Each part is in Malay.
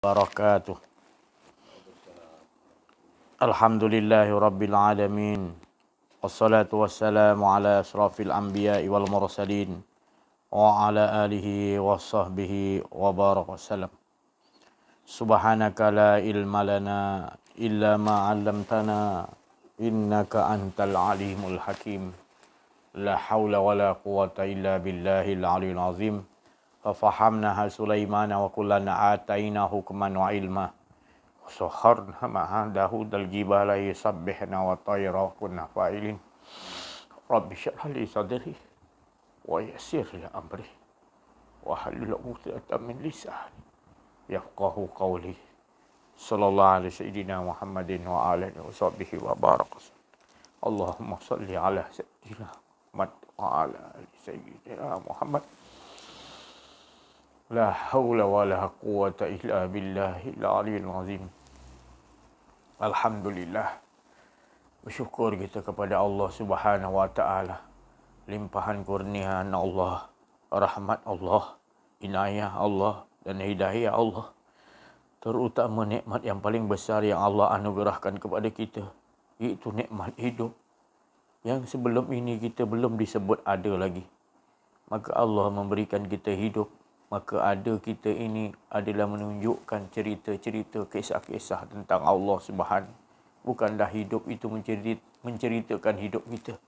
Barakatuh. Alhamdulillahi Rabbil Alamin. Wassalatu wassalamu ala asrafil anbiya'i wal mursalin wa ala alihi wa sahbihi wa baraka salam. Subhanaka la ilma lana illa ma 'allamtana innaka antal alimul hakim. La haula wa la quwata illa billahil aliyil azim. Fafahamnaha Sulaimana wa kullana ataina hukman wa ilma. Sakharna ma'a Daud al-jibala yusabbihna wa tayra kunna fa'ilin. Rabbi syrah li sadri wa yassir li amri wa halul 'uqdatam min lisani yafqahu qawli. Sallallahu alaihi sayyidina Muhammadin wa alihi wa sahbihi wa baraka. Allahumma salli ala sayyidina Muhammad wa ala ali sayyidina Muhammad. La haula wa la quwata illa billahil aliyil azim. Alhamdulillah. Bersyukur kita kepada Allah Subhanahu wa taala. Limpahan kurniaan Allah, rahmat Allah, inayah Allah dan hidayah Allah. Terutama nikmat yang paling besar yang Allah anugerahkan kepada kita, iaitu nikmat hidup. Yang sebelum ini kita belum disebut ada lagi. Maka Allah memberikan kita hidup. Maka ada kita ini adalah menunjukkan cerita-cerita, kisah-kisah tentang Allah Subhanahu. Bukanlah hidup itu menceritakan hidup kita.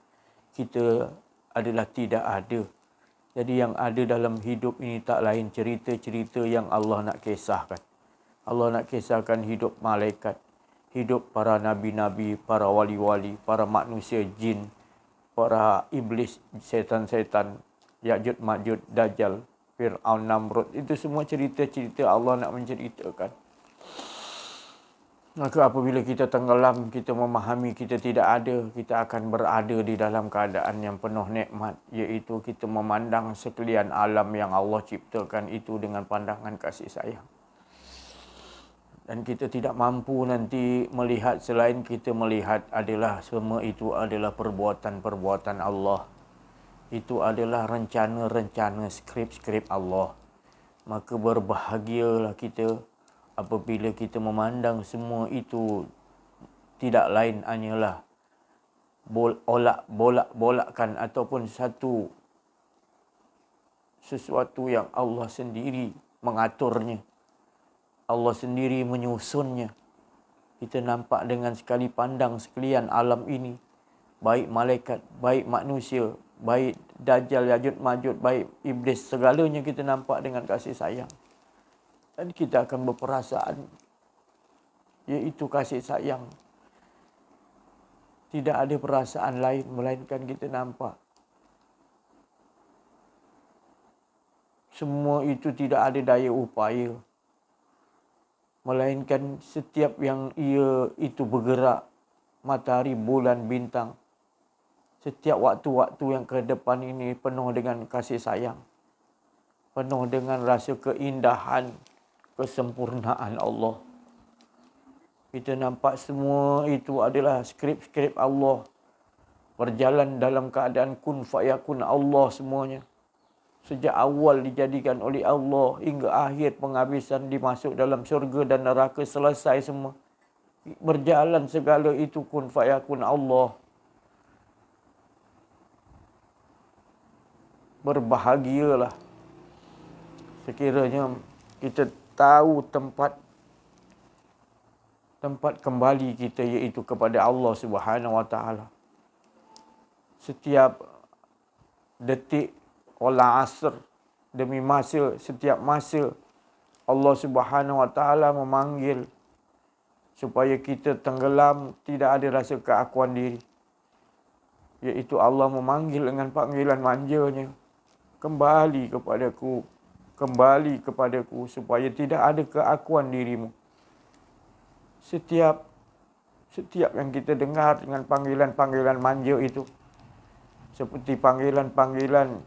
Kita adalah tidak ada. Jadi yang ada dalam hidup ini tak lain cerita-cerita yang Allah nak kisahkan. Allah nak kisahkan hidup malaikat, hidup para nabi-nabi, para wali-wali, para manusia jin, para iblis, setan-setan, Ya'juj, Ma'juj, Dajjal, Fir'aun, Namrud. Itu semua cerita-cerita Allah nak menceritakan. Maka apabila kita tenggelam, kita memahami kita tidak ada, kita akan berada di dalam keadaan yang penuh nikmat, iaitu kita memandang sekalian alam yang Allah ciptakan itu dengan pandangan kasih sayang. Dan kita tidak mampu nanti melihat selain kita melihat adalah semua itu adalah perbuatan-perbuatan Allah. Itu adalah rencana-rencana skrip-skrip Allah. Maka berbahagialah kita apabila kita memandang semua itu tidak lain hanyalah bolak-bolakkan ataupun sesuatu yang Allah sendiri mengaturnya. Allah sendiri menyusunnya. Kita nampak dengan sekali pandang sekalian alam ini, baik malaikat, baik manusia, baik Dajjal, Ya'juj, Ma'juj, baik iblis, segalanya kita nampak dengan kasih sayang. Dan kita akan berperasaan, iaitu kasih sayang. Tidak ada perasaan lain, melainkan kita nampak. Semua itu tidak ada daya upaya. Melainkan setiap yang ia itu bergerak, matahari, bulan, bintang, setiap waktu-waktu yang ke depan ini penuh dengan kasih sayang. Penuh dengan rasa keindahan, kesempurnaan Allah. Kita nampak semua itu adalah skrip-skrip Allah. Berjalan dalam keadaan kun fayakun Allah semuanya. Sejak awal dijadikan oleh Allah hingga akhir penghabisan dimasuk dalam syurga dan neraka selesai semua. Berjalan segala itu kun fayakun Allah. Berbahagialah sekiranya kita tahu tempat kembali kita, iaitu kepada Allah Subhanahu wa taala. Setiap detik wala asr, demi masa, setiap masa Allah Subhanahu wa taala memanggil supaya kita tenggelam, tidak ada rasa keakuan diri. Iaitu Allah memanggil dengan panggilan manjanya. Kembali kepadaku supaya tidak ada keakuan dirimu. Setiap yang kita dengar dengan panggilan-panggilan manja itu, seperti panggilan-panggilan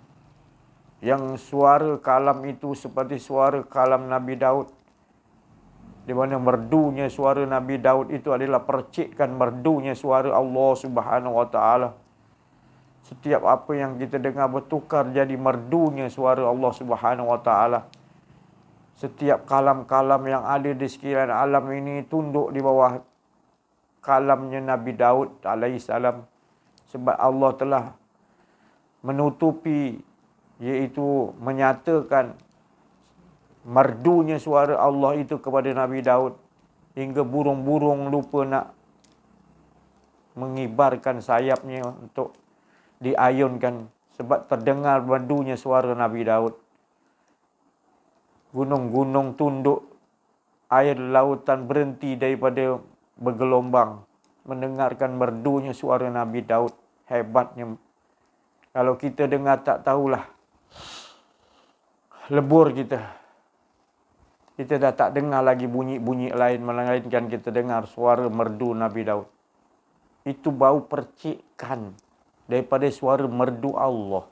yang suara kalam itu seperti suara kalam Nabi Daud, di mana merdunya suara Nabi Daud itu adalah percikkan merdunya suara Allah Subhanahu wa taala. Setiap apa yang kita dengar bertukar jadi merdunya suara Allah Subhanahu wa taala. Setiap kalam-kalam yang ada di sekalian alam ini tunduk di bawah kalamnya Nabi Daud alaihissalam. Sebab Allah telah menutupi, iaitu menyatakan merdunya suara Allah itu kepada Nabi Daud. Hingga burung-burung lupa nak mengibarkan sayapnya untuk diayunkan. Sebab terdengar merdunya suara Nabi Daud. Gunung-gunung tunduk, air lautan berhenti daripada bergelombang. Mendengarkan merdunya suara Nabi Daud. Hebatnya. Kalau kita dengar tak tahulah. Lebur kita. Kita dah tak dengar lagi bunyi-bunyi lain. Melainkan kita dengar suara merdu Nabi Daud. Itu bau percikan daripada suara merdu Allah.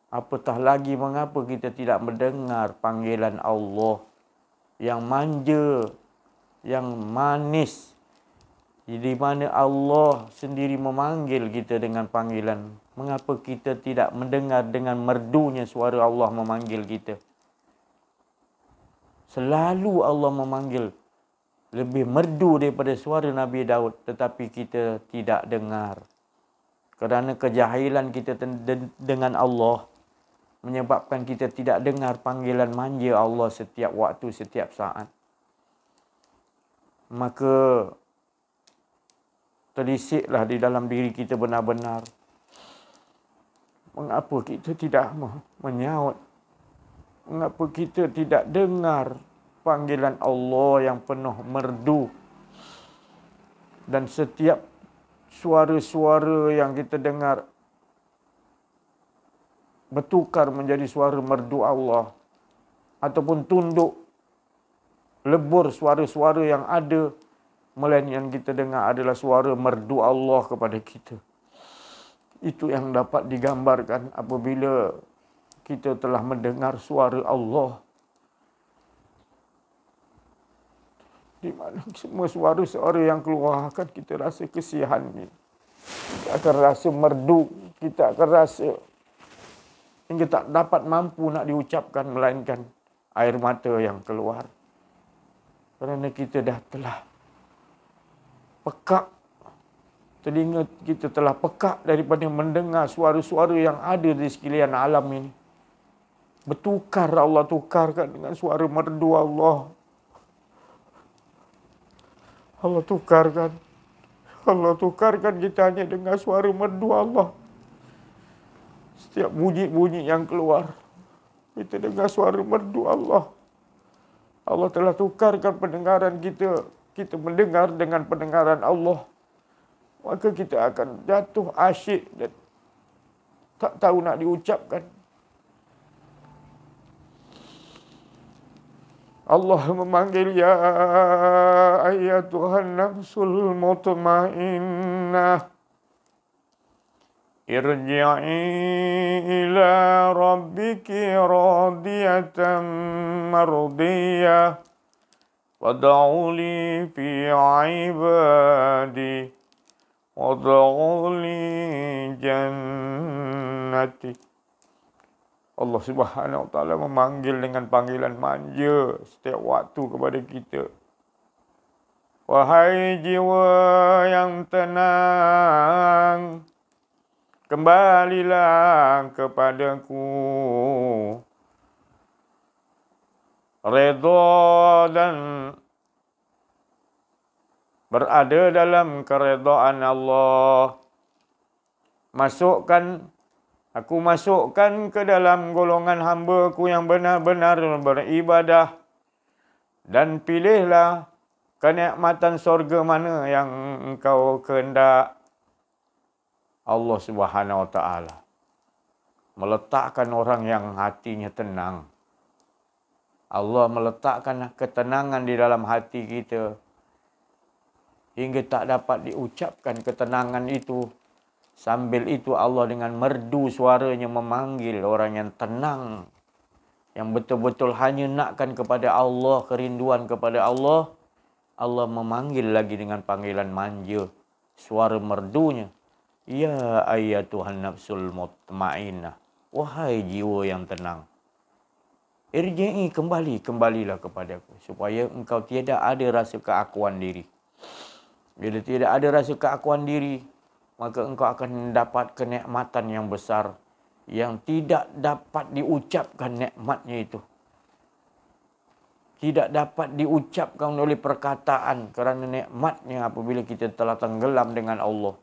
Apatah lagi mengapa kita tidak mendengar panggilan Allah yang manja, yang manis, di mana Allah sendiri memanggil kita dengan panggilan. Mengapa kita tidak mendengar dengan merdunya suara Allah memanggil kita? Selalu Allah memanggil lebih merdu daripada suara Nabi Daud, tetapi kita tidak dengar. Kerana kejahilan kita dengan Allah menyebabkan kita tidak dengar panggilan manja Allah setiap waktu, setiap saat. Maka terdisiklah di dalam diri kita benar-benar. Mengapa kita tidak menyaut? Mengapa kita tidak dengar panggilan Allah yang penuh merdu? Dan setiap suara-suara yang kita dengar bertukar menjadi suara merdu Allah. Ataupun tunduk, lebur suara-suara yang ada, melainkan kita dengar adalah suara merdu Allah kepada kita. Itu yang dapat digambarkan apabila kita telah mendengar suara Allah. Di mana semua suara-suara yang keluar akan kita rasa kesihan. Kita akan rasa merdu. Kita akan rasa hingga tak dapat mampu nak diucapkan, melainkan air mata yang keluar. Kerana kita dah telah pekak. Telinga kita telah pekak daripada mendengar suara-suara yang ada di sekalian alam ini. Bertukar, Allah tukarkan dengan suara merdu Allah. Allah tukarkan. Allah tukarkan kita hanya dengar suara merdu Allah. Setiap bunyi-bunyi yang keluar, kita dengar suara merdu Allah. Allah telah tukarkan pendengaran kita. Kita mendengar dengan pendengaran Allah. Maka kita akan jatuh asyik dan tak tahu nak diucapkan. Allah memanggil, ya ayyatuhan nafsul mutmainnah, irji'i ila rabbiki radiyatan mardiyah, wad'uli fi ibadi, wad'uli jannati. Allah Subhanahu Wa Taala memanggil dengan panggilan manja setiap waktu kepada kita. Wahai jiwa yang tenang, kembalilah kepadaku. Redha dan berada dalam keredaan Allah. Aku masukkan ke dalam golongan hamba-Ku yang benar-benar beribadah. Dan pilihlah kenikmatan sorga mana yang engkau kehendak. Allah Subhanahu Wa Taala meletakkan orang yang hatinya tenang. Allah meletakkan ketenangan di dalam hati kita. Hingga tak dapat diucapkan ketenangan itu. Sambil itu Allah dengan merdu suaranya memanggil orang yang tenang. Yang betul-betul hanya nakkan kepada Allah, kerinduan kepada Allah. Allah memanggil lagi dengan panggilan manja. Suara merdunya. Ya ayyatuhan nafsul mutmainnah. Wahai jiwa yang tenang. Irji'i, kembalilah kepadaku. Supaya engkau tiada ada rasa keakuan diri. Bila tidak ada rasa keakuan diri, maka engkau akan mendapat kenikmatan yang besar yang tidak dapat diucapkan nikmatnya itu. Tidak dapat diucapkan oleh perkataan kerana nikmatnya apabila kita telah tenggelam dengan Allah.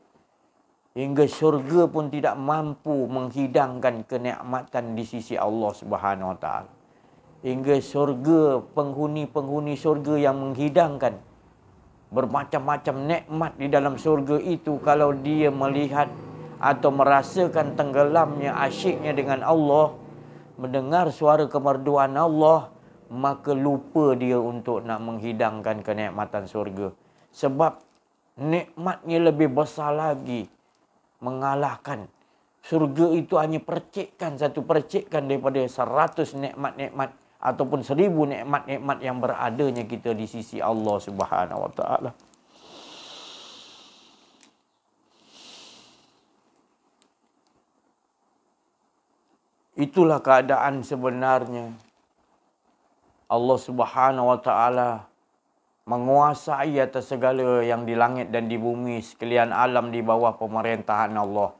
Hingga syurga pun tidak mampu menghidangkan kenikmatan di sisi Allah Subhanahu Wa Taala. Hingga syurga, penghuni-penghuni syurga yang menghidangkan bermacam-macam nikmat di dalam syurga itu, kalau dia melihat atau merasakan tenggelamnya, asyiknya dengan Allah, mendengar suara kemerduan Allah, maka lupa dia untuk nak menghidangkan kenikmatan syurga. Sebab nikmatnya lebih besar lagi, mengalahkan syurga itu hanya percikan, satu percikan daripada 100 nikmat-nikmat ataupun 1000 nikmat-nikmat yang beradanya kita di sisi Allah Subhanahu Wa Taala. Itulah keadaan sebenarnya. Allah Subhanahu Wa Taala menguasai atas segala yang di langit dan di bumi, sekalian alam di bawah pemerintahan Allah.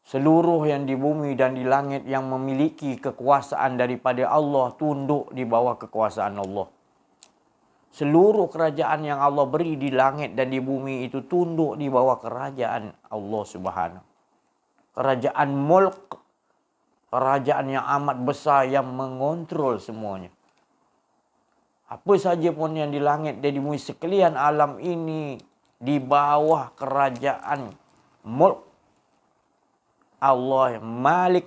Seluruh yang di bumi dan di langit yang memiliki kekuasaan daripada Allah tunduk di bawah kekuasaan Allah. Seluruh kerajaan yang Allah beri di langit dan di bumi itu tunduk di bawah kerajaan Allah Subhanahu. Kerajaan mulk, kerajaan yang amat besar yang mengontrol semuanya. Apa saja pun yang di langit dan di bumi, sekalian alam ini di bawah kerajaan mulk Allah, Malik,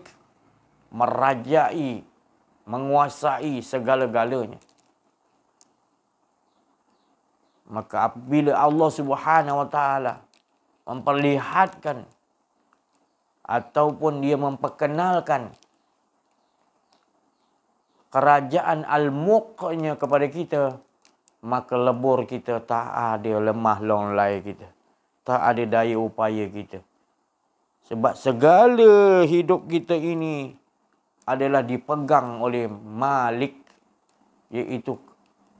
merajai, menguasai segala-galanya. Maka apabila Allah Subhanahu Wa Taala memperlihatkan ataupun dia memperkenalkan kerajaan al-mulknya kepada kita, maka lebur kita, tak ada lemah longlai kita, tak ada daya upaya kita. Sebab segala hidup kita ini adalah dipegang oleh Malik, iaitu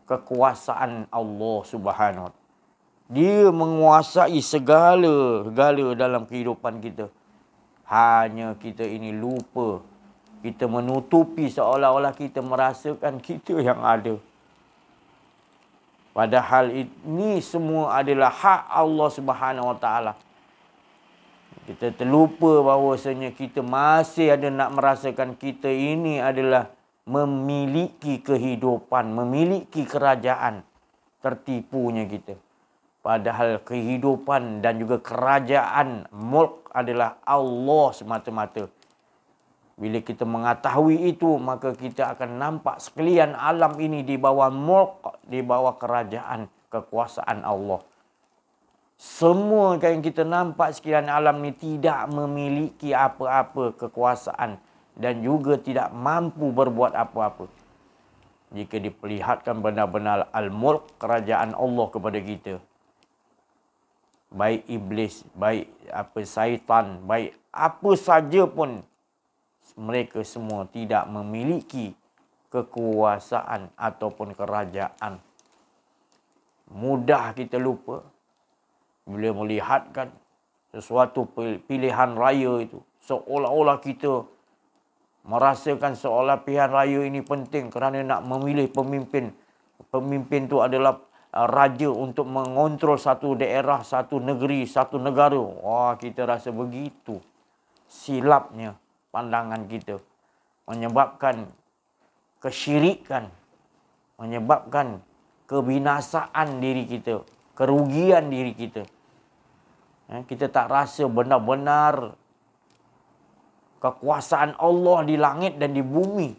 kekuasaan Allah Subhanahu Wa Taala. Dia menguasai segala-gala dalam kehidupan kita. Hanya kita ini lupa. Kita menutupi seolah-olah kita merasakan kita yang ada. Padahal ini semua adalah hak Allah Subhanahu Wa Taala. Kita terlupa bahawasanya kita masih ada nak merasakan kita ini adalah memiliki kehidupan, memiliki kerajaan. Tertipunya kita. Padahal kehidupan dan juga kerajaan mulk adalah Allah semata-mata. Bila kita mengetahui itu, maka kita akan nampak sekalian alam ini di bawah mulk, di bawah kerajaan, kekuasaan Allah. Semua yang kita nampak sekalian alam ini tidak memiliki apa-apa kekuasaan dan juga tidak mampu berbuat apa-apa. Jika diperlihatkan benar-benar al-mulk, kerajaan Allah kepada kita, baik iblis, baik syaitan, baik apa saja pun, mereka semua tidak memiliki kekuasaan ataupun kerajaan. Mudah kita lupa bila melihatkan sesuatu pilihan raya itu, seolah-olah kita merasakan seolah pilihan raya ini penting kerana nak memilih pemimpin. Pemimpin itu adalah raja untuk mengontrol satu daerah, satu negeri, satu negara. Wah, kita rasa begitu silapnya pandangan kita, menyebabkan kesyirikan, menyebabkan kebinasaan diri kita, kerugian diri kita. Kita tak rasa benar-benar kekuasaan Allah di langit dan di bumi.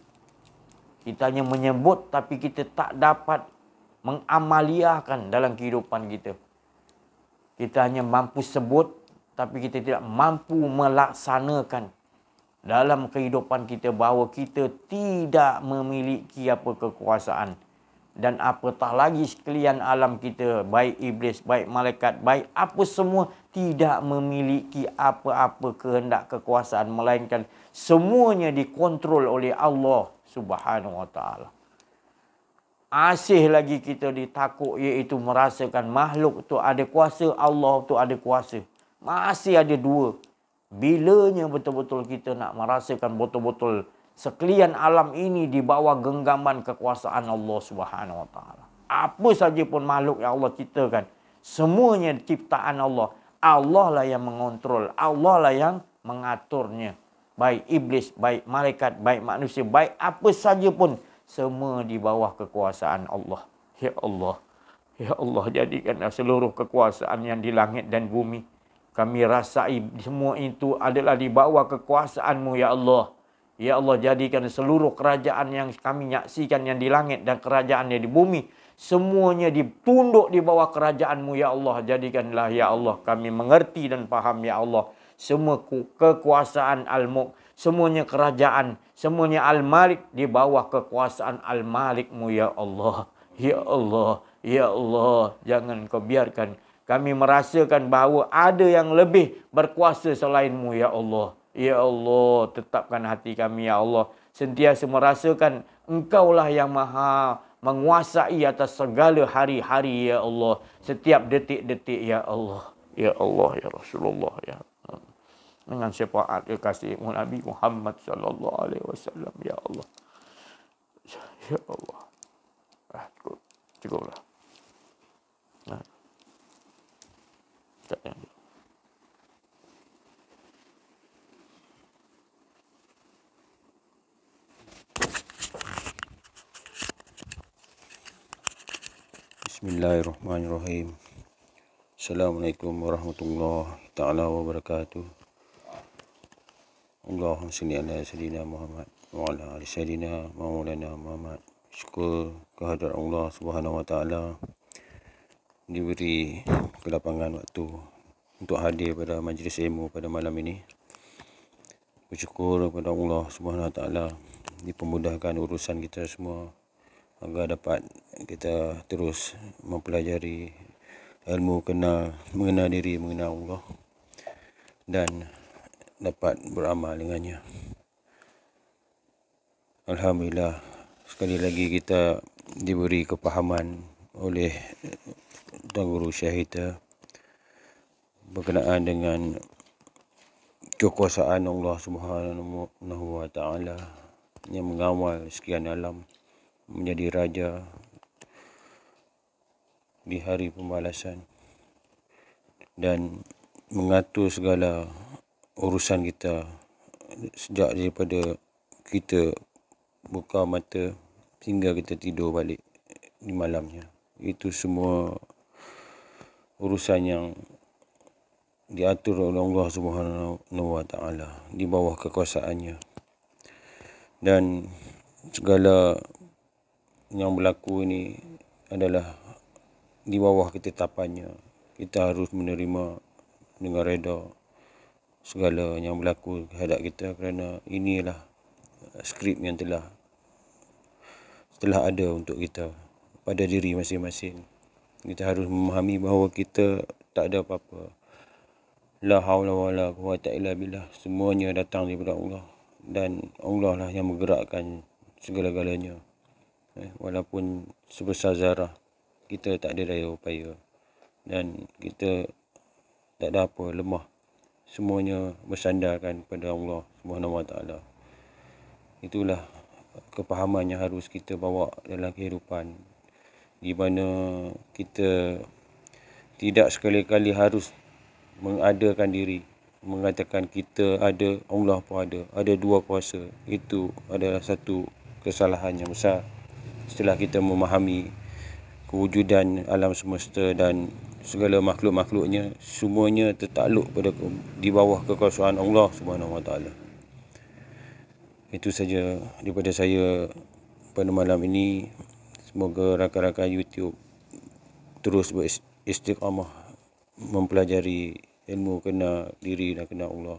Kita hanya menyebut tapi kita tak dapat mengamaliakan dalam kehidupan kita. Kita hanya mampu sebut tapi kita tidak mampu melaksanakan dalam kehidupan kita bahawa kita tidak memiliki apa kekuasaan. Dan apatah lagi sekalian alam kita, baik iblis, baik malaikat, baik apa semua, tidak memiliki apa-apa kehendak kekuasaan, melainkan semuanya dikontrol oleh Allah Subhanahu wa ta'ala. Asih lagi kita ditakut, iaitu merasakan makhluk tu ada kuasa, Allah tu ada kuasa. Masih ada dua. Bilanya betul-betul kita nak merasakan betul-betul sekalian alam ini di bawah genggaman kekuasaan Allah Subhanahu wa ta'ala. Apa saja pun makhluk yang Allah ciptakan, semuanya ciptaan Allah. Allah lah yang mengontrol, Allah lah yang mengaturnya. Baik iblis, baik malaikat, baik manusia, baik apa saja pun, semua di bawah kekuasaan Allah. Ya Allah, ya Allah, jadikanlah seluruh kekuasaan yang di langit dan bumi, kami rasai semua itu adalah di bawah kekuasaan-Mu, ya Allah. Ya Allah, jadikan seluruh kerajaan yang kami nyaksikan yang di langit dan kerajaan yang di bumi, semuanya ditunduk di bawah kerajaan-Mu, ya Allah. Jadikanlah, ya Allah, kami mengerti dan faham, ya Allah. Semua kekuasaan Al-Mulk, semuanya kerajaan, semuanya Al-Malik di bawah kekuasaan Al-Malik-Mu, ya Allah. Ya Allah, ya Allah, jangan Kau biarkan kami merasakan bahawa ada yang lebih berkuasa selain-Mu, ya Allah. Ya Allah, tetapkan hati kami, ya Allah, sentiasa merasakan Engkaulah yang maha menguasai atas segala hari-hari, ya Allah. Setiap detik-detik, ya Allah. Ya Allah, ya Rasulullah, ya Allah. Dengan syafaat kekasih Nabi Muhammad sallallahu alaihi wasallam, ya Allah. Ya Allah. Cukuplah. Bismillahirrahmanirrahim. Assalamualaikum warahmatullahi ta'ala wabarakatuh. Allahumma salli ala Sayyidina Muhammad wa ala ali Sayyidina Maulana Muhammad. Syukur kehadirat Allah Subhanahu wa ta'ala diberi kelapangan waktu untuk hadir pada majlis ilmu pada malam ini. Bersyukur kepada Allah Subhanahu wa ta'ala dipermudahkan urusan kita semua agar dapat kita terus mempelajari ilmu mengenal diri, mengenal Allah, dan dapat beramal dengannya. Alhamdulillah, sekali lagi kita diberi kepahaman oleh Tuan Guru Syekh kita berkenaan dengan kekuasaan Allah Subhanahu wa ta'ala yang mengawal sekian alam, menjadi raja di hari pembalasan dan mengatur segala urusan kita sejak daripada kita buka mata hingga kita tidur balik di malamnya. Itu semua urusan yang diatur oleh Allah Subhanahu wa ta'ala di bawah kekuasaannya, dan segala yang berlaku ini adalah di bawah ketetapannya. Kita harus menerima dengan reda segala yang berlaku terhadap kita, kerana inilah skrip yang telah ada untuk kita pada diri masing-masing. Kita harus memahami bahawa kita tak ada apa-apa. La haula wala quwwata illa billah. Semuanya datang daripada Allah, dan Allah lah yang menggerakkan segala-galanya. Walaupun sebesar zarah, kita tak ada daya upaya dan kita tak ada apa, lemah. Semuanya bersandarkan pada Allah Subhanahu wa ta'ala. Itulah kepahaman yang harus kita bawa dalam kehidupan, di mana kita tidak sekali-kali harus mengadakan diri, mengatakan kita ada, Allah pun ada dua kuasa. Itu adalah satu kesalahan yang besar. Setelah kita memahami kewujudan alam semesta dan segala makhluk-makhluknya, semuanya tertakluk di bawah kekuasaan Allah Subhanahu wa ta'ala. Itu saja daripada saya pada malam ini. Semoga rakan-rakan YouTube terus beristiqamah mempelajari ilmu kenal diri dan kenal Allah.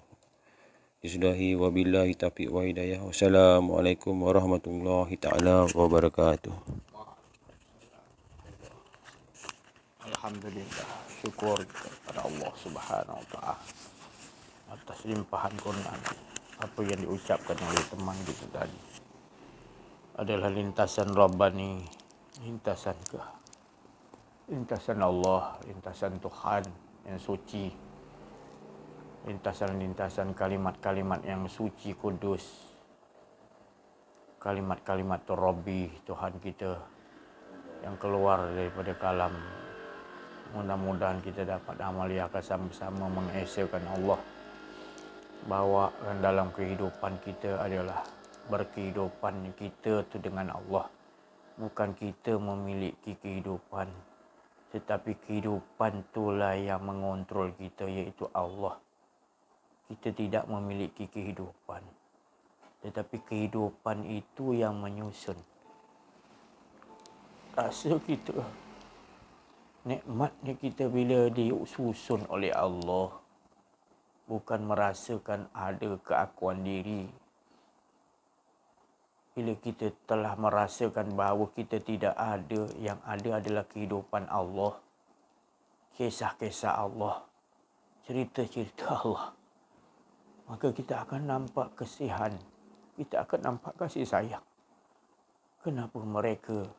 Disudahi, wabillahi taufiq wa hidayah. Wassalamualaikum warahmatullahi ta'ala wabarakatuh. Alhamdulillah, syukur kepada Allah Subhanahu wa ta'ala atas limpahan kurnia apa yang diucapkan oleh teman kita tadi. adalah lintasan Rabbani, lintasan Allah, lintasan Tuhan yang suci, lintasan-lintasan kalimat-kalimat yang suci kudus, kalimat-kalimat Rabbi Tuhan kita yang keluar daripada kalam. Mudah-mudahan kita dapat amaliakan sama-sama mengesahkan Allah, bawakan dalam kehidupan kita adalah berkehidupan kita tu dengan Allah. Bukan kita memiliki kehidupan, tetapi kehidupan itulah yang mengontrol kita, iaitu Allah. Kita tidak memiliki kehidupan, tetapi kehidupan itu yang menyusun. Rasa kita, nikmatnya kita bila disusun oleh Allah, bukan merasakan ada keakuan diri. Bila kita telah merasakan bahawa kita tidak ada, yang ada adalah kehidupan Allah, kisah-kisah Allah, cerita-cerita Allah, maka kita akan nampak kesihan, kita akan nampak kasih sayang. Kenapa mereka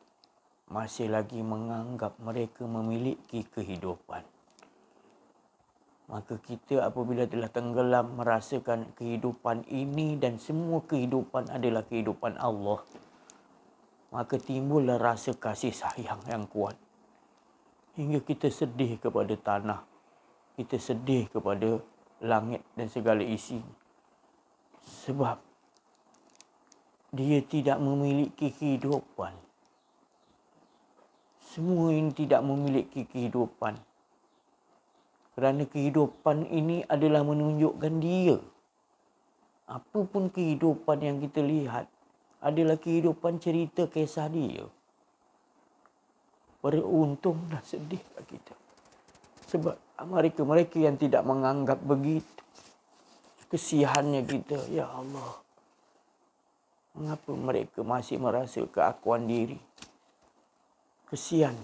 masih lagi menganggap mereka memiliki kehidupan? Maka kita apabila telah tenggelam merasakan kehidupan ini dan semua kehidupan adalah kehidupan Allah, maka timbullah rasa kasih sayang yang kuat. Hingga kita sedih kepada tanah, kita sedih kepada langit dan segala isi. Sebab dia tidak memiliki kehidupan. Semua ini tidak memiliki kehidupan. Kerana kehidupan ini adalah menunjukkan dia. Apapun kehidupan yang kita lihat adalah kehidupan cerita kisah dia. Beruntung dan sedihlah kita. Sebab mereka yang tidak menganggap begitu, kesihannya kita, ya Allah, mengapa mereka masih merasa keakuan diri? Kesian.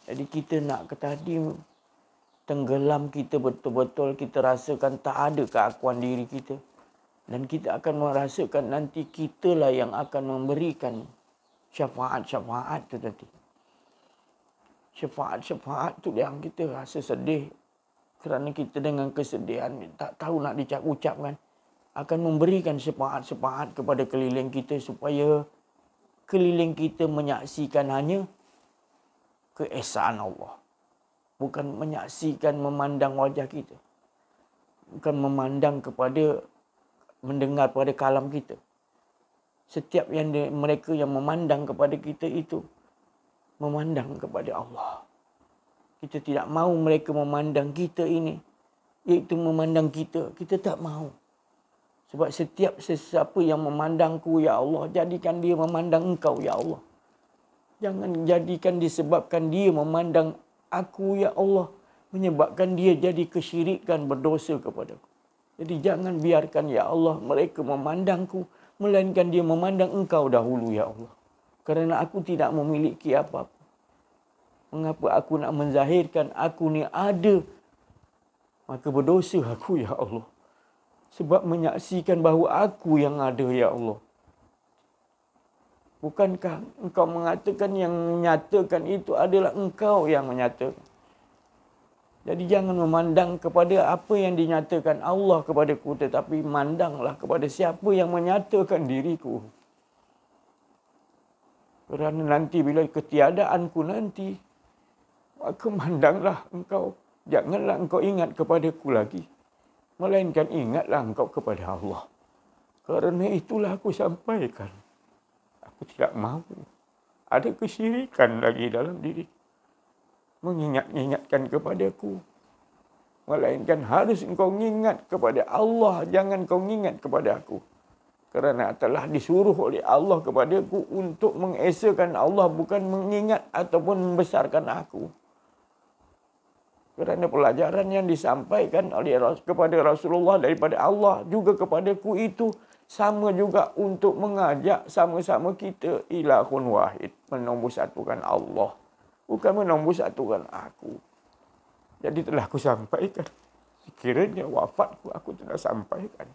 Jadi kita nak ke tadi, tenggelam kita betul-betul, kita rasakan tak ada keakuan diri kita. Dan kita akan merasakan nanti kitalah yang akan memberikan syafaat-syafaat tu nanti. Syafaat-syafaat tu yang kita rasa sedih. Kerana kita dengan kesedihan tak tahu nak ucapkan. Akan memberikan syafaat-syafaat kepada keliling kita supaya keliling kita menyaksikan hanya keesaan Allah. Bukan menyaksikan, memandang wajah kita. Bukan memandang kepada, mendengar pada kalam kita. Setiap mereka yang memandang kepada kita itu, memandang kepada Allah. Kita tidak mahu mereka memandang kita ini, iaitu memandang kita. Kita tak mahu. Sebab setiap sesiapa yang memandangku, ya Allah, jadikan dia memandang engkau, ya Allah. Jangan jadikan disebabkan dia memandang aku, ya Allah, menyebabkan dia jadi kesyirikan, berdosa kepadaku. Jadi jangan biarkan, ya Allah, mereka memandangku, melainkan dia memandang engkau dahulu, ya Allah. Kerana aku tidak memiliki apa-apa. Mengapa aku nak menzahirkan aku ni ada? Maka berdosa aku, ya Allah. Sebab menyaksikan bahawa aku yang ada, ya Allah. Bukankah engkau mengatakan yang menyatakan itu adalah engkau yang menyatakan? Jadi jangan memandang kepada apa yang dinyatakan Allah kepadaku, tetapi mandanglah kepada siapa yang menyatakan diriku. Kerana nanti bila ketiadaanku nanti, maka mandanglah engkau. Janganlah engkau ingat kepadaku lagi, melainkan ingatlah engkau kepada Allah. Kerana itulah aku sampaikan. Aku tidak mahu ada kesyirikan lagi dalam diri. Mengingatkan kepadaku. Melainkan harus engkau ingat kepada Allah. Jangan kau ingat kepada aku. Kerana telah disuruh oleh Allah kepadaku untuk mengesahkan Allah. Bukan mengingat ataupun membesarkan aku. Kerana pelajaran yang disampaikan oleh kepada Rasulullah daripada Allah juga kepadaku itu sama juga untuk mengajak sama-sama kita ilahun wahid, menombor satukan Allah, bukan menombor satukan aku. Jadi telah aku sampaikan. Kiranya wafatku aku telah sampaikan.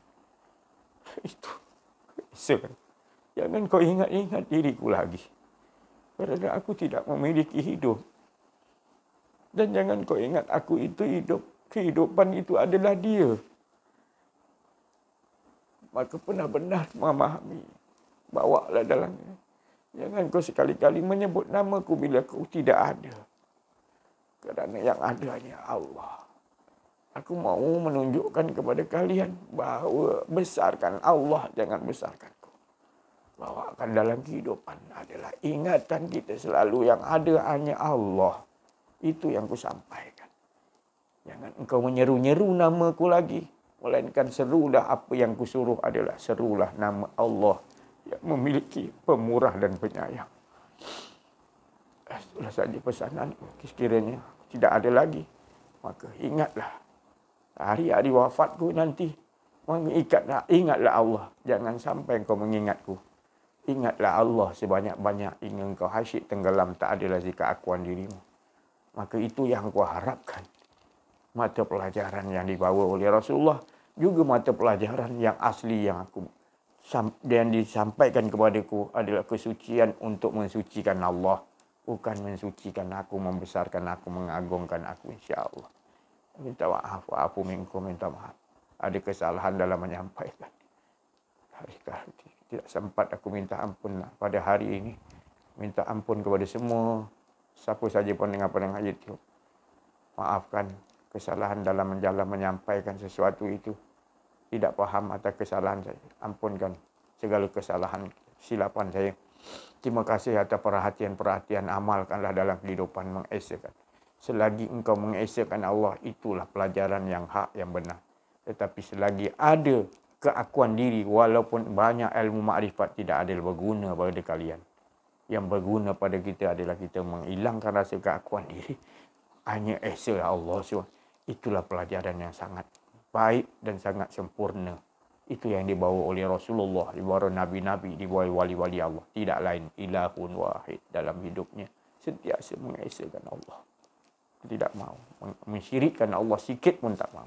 Itu. Keesaan. Jangan kau ingat-ingat diriku lagi. Kerana aku tidak memiliki hidup. Dan jangan kau ingat aku itu hidup. Kehidupan itu adalah dia. Maka benar-benar memahami. Bawalah dalamnya. Jangan kau sekali-kali menyebut namaku bila kau tidak ada. Kerana yang ada hanya Allah. Aku mau menunjukkan kepada kalian bahawa besarkan Allah, jangan besarkan kau. Bawakan dalam kehidupan adalah ingatan kita selalu yang ada hanya Allah. Itu yang ku sampaikan. Jangan engkau menyeru-nyeru namaku lagi. Melainkan serulah apa yang ku suruh adalah serulah nama Allah yang memiliki pemurah dan penyayang. Itulah saja pesanan. Sekiranya tidak ada lagi, maka ingatlah. Hari-hari wafatku nanti, ingatlah Allah. Jangan sampai engkau mengingatku. Ingatlah Allah sebanyak-banyak hingga engkau hasyik tenggelam tak ada lagi keakuan dirimu. Maka itu yang aku harapkan. Mata pelajaran yang dibawa oleh Rasulullah, juga mata pelajaran yang asli yang disampaikan kepadaku adalah kesucian untuk mensucikan Allah. Bukan mensucikan aku, membesarkan aku, mengagungkan aku, insya-Allah. Minta maaf, aku minta maaf. Ada kesalahan dalam menyampaikan. Tidak sempat aku minta ampun pada hari ini. Minta ampun kepada semua siapa saja pendengar-pendengar YouTube. Maafkan kesalahan dalam menyampaikan sesuatu itu. Tidak faham atas kesalahan saya. Ampunkan segala kesalahan, silapan saya. Terima kasih atas perhatian-perhatian. Amalkanlah dalam kehidupan mengesakan. Selagi engkau mengesakan Allah, itulah pelajaran yang hak, yang benar. Tetapi selagi ada keakuan diri, walaupun banyak ilmu makrifat, tidak ada berguna pada kalian. Yang berguna pada kita adalah kita menghilangkan rasa keakuan diri. Hanya esa Allah SWT. Itulah pelajaran yang sangat baik dan sangat sempurna. Itu yang dibawa oleh Rasulullah, dibawa Nabi-Nabi, dibawa wali-wali Allah. Tidak lain, ilahun wahid dalam hidupnya. Sentiasa mengesakan Allah. Tidak mau mensyirikkan Allah sikit pun tak mau.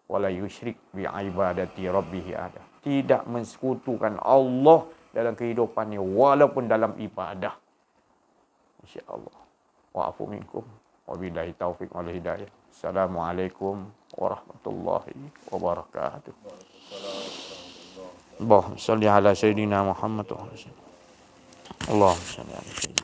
Wala yusyrik bi ibadati rabbih ada. Tidak mensekutukan Allah dalam kehidupannya walaupun dalam ibadah. Insya-Allah. Wa'afu minkum wabillahi taufiq wal hidayah. Assalamualaikum warahmatullahi wabarakatuh. Allahumma shalli ala sayyidina Muhammad wa ala Allahumma shalli ala sayyidina